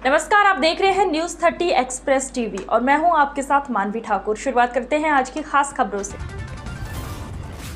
नमस्कार, आप देख रहे हैं न्यूज 30 एक्सप्रेस टीवी और मैं हूं आपके साथ मानवी ठाकुर। शुरुआत करते हैं आज की खास खबरों से।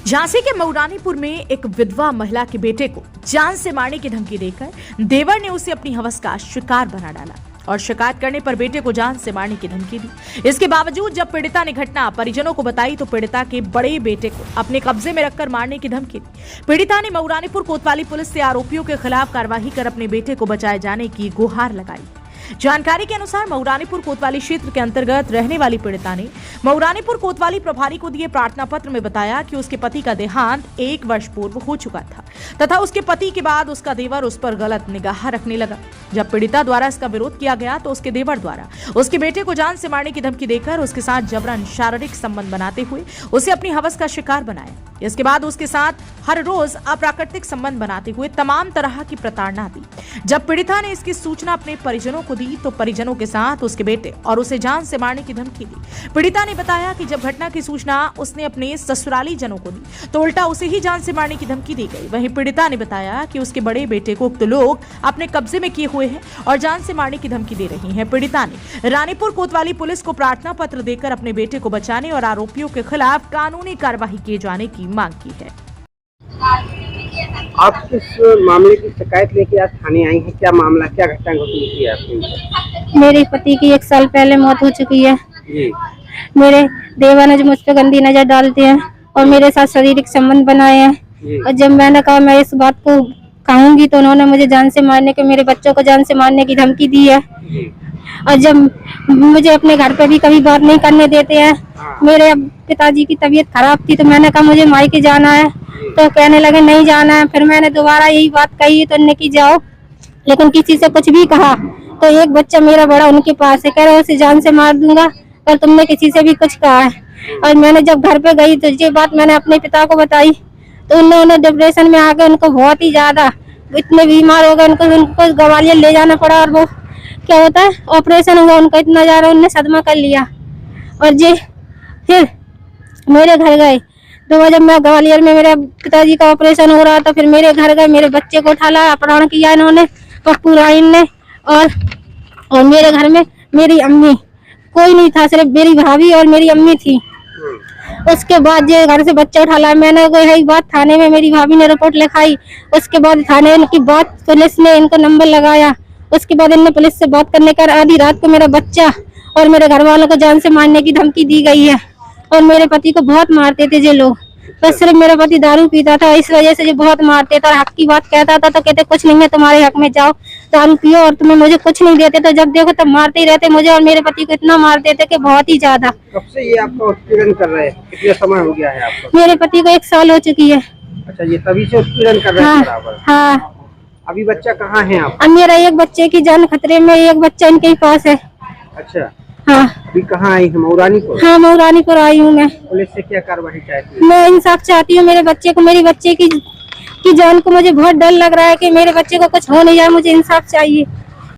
झांसी के मऊरानीपुर में एक विधवा महिला के बेटे को जान से मारने की धमकी देकर देवर ने उसे अपनी हवस का शिकार बना डाला और शिकायत करने पर बेटे को जान से मारने की धमकी दी। इसके बावजूद जब पीड़िता ने घटना परिजनों को बताई तो पीड़िता के बड़े बेटे को अपने कब्जे में रखकर मारने की धमकी दी। पीड़िता ने मऊरानीपुर कोतवाली पुलिस से आरोपियों के खिलाफ कार्रवाई कर अपने बेटे को बचाए जाने की गुहार लगाई। जानकारी के अनुसार मऊरानीपुर कोतवाली क्षेत्र के अंतर्गत रहने वाली पीड़िता ने मऊरानीपुर कोतवाली प्रभारी को दिए प्रार्थना पत्र में बताया कि उसके पति का देहांत 1 वर्ष पूर्व हो चुका था तथा उसके पति के बाद उसका देवर उस पर गलत निगाह रखने लगा। जब पीड़िता द्वारा इसका विरोध किया गया तो उसके देवर द्वारा उसके बेटे को जान से मारने की धमकी देकर उसके साथ जबरन शारीरिक संबंध बनाते हुए उसे अपनी हवस का शिकार बनाया। इसके बाद उसके साथ हर रोज अप्राकृतिक संबंध बनाते हुए तमाम तरह की प्रताड़ना दी। जब पीड़िता ने इसकी सूचना अपने परिजनों को दी तो परिजनों के साथ उसके बेटे और उसे जान से मारने की धमकी दी। पीड़िता ने बताया कि जब घटना की सूचना उसने अपने ससुराली जनों को दी तो उल्टा उसे ही जान से मारने की धमकी दी गई। वहीं पीड़िता ने बताया कि उसके बड़े बेटे को उक्त लोग अपने कब्जे में किए हुए हैं और जान से मारने की धमकी दे रही हैं। पीड़िता ने रानीपुर कोतवाली पुलिस को प्रार्थना पत्र देकर अपने बेटे को बचाने और आरोपियों के खिलाफ कानूनी कार्यवाही किए जाने की मांग की है। आप किस मामले की शिकायत लेके आज थाने आई हैं? क्या मामला, क्या घटना घटी थी आपके? मेरे पति की 1 साल पहले मौत हो चुकी है जी। मेरे देवर ने जो मुझ पर गंदी नजर डालते हैं और मेरे साथ शारीरिक संबंध बनाए हैं और जब मैंने कहा मैं इस बात को कहूंगी तो उन्होंने मुझे जान से मारने के, मेरे बच्चों को जान से मारने की धमकी दी है और जब मुझे अपने घर पे भी कभी बात नहीं करने देते हैं। मेरे पिताजी की तबीयत खराब थी तो मैंने कहा मुझे मायके जाना है तो कहने लगे नहीं जाना है। फिर मैंने दोबारा यही बात कही तो उन्होंने की जाओ, लेकिन किसी से कुछ भी कहा तो एक बच्चा मेरा बड़ा उनके पास है, कह रहा उसे जान से मार दूंगा पर तुमने किसी से भी कुछ कहा है। और मैंने जब घर पे गई तो ये बात मैंने अपने पिता को बताई तो उन्होंने डिप्रेशन में आकर उनको बहुत ही ज्यादा इतने बीमार हो गए, उनको ग्वालियर ले जाना पड़ा और वो क्या होता है ऑपरेशन हुआ उनका, इतना ज्यादा उनने सदमा कर लिया। और ये फिर मेरे घर गए तो जब मैं ग्वालियर में मेरे पिताजी का ऑपरेशन हो रहा था फिर मेरे घर गए, मेरे बच्चे को उठा लाया, अपहरण किया इन्होंने पप्पू राइन ने और मेरे घर में मेरी अम्मी, कोई नहीं था, सिर्फ मेरी भाभी और मेरी अम्मी थी। उसके बाद ये घर से बच्चा उठा लाया, मैंने कोई बात थाने में मेरी भाभी ने रिपोर्ट लिखाई। उसके बाद थाने की बात पुलिस ने इनको नंबर लगाया। उसके बाद इनने पुलिस से बात करने का आधी रात को मेरा बच्चा और मेरे घर वालों को जान से मारने की धमकी दी गई है और मेरे पति को बहुत मारते थे ये लोग। बस सिर्फ मेरा पति दारू पीता था, इस वजह से जो बहुत मारते था। हक की बात कहता था तो कहते कुछ नहीं है तुम्हारे हक में, जाओ दारू पियो और तुम्हें मुझे कुछ नहीं देते, तो जब देखो तब मारते ही रहते मुझे और मेरे पति को इतना मारते थे कि बहुत ही ज्यादा। कब से ये आपका उत्पीड़न कर रहे हैं? कितना समय हो गया है आपको? मेरे पति को 1 साल हो चुकी है। अच्छा, ये तभी से उत्पीड़न कर रहे हैं बराबर? हाँ। अभी बच्चा कहाँ है आप? अब मेरा एक बच्चे की जान खतरे में, एक बच्चा इनके ही पास है। अच्छा, हाँ। अभी कहाँ आई है? मऊरानीपुर? हाँ, मऊरानीपुर आई हूँ मैं। पुलिस से क्या कार्रवाई चाहती है? मैं इंसाफ चाहती हूँ मेरे बच्चे को, मेरी बच्चे की जान को। मुझे बहुत डर लग रहा है कि मेरे बच्चे को कुछ हो नहीं जाए, मुझे इंसाफ चाहिए।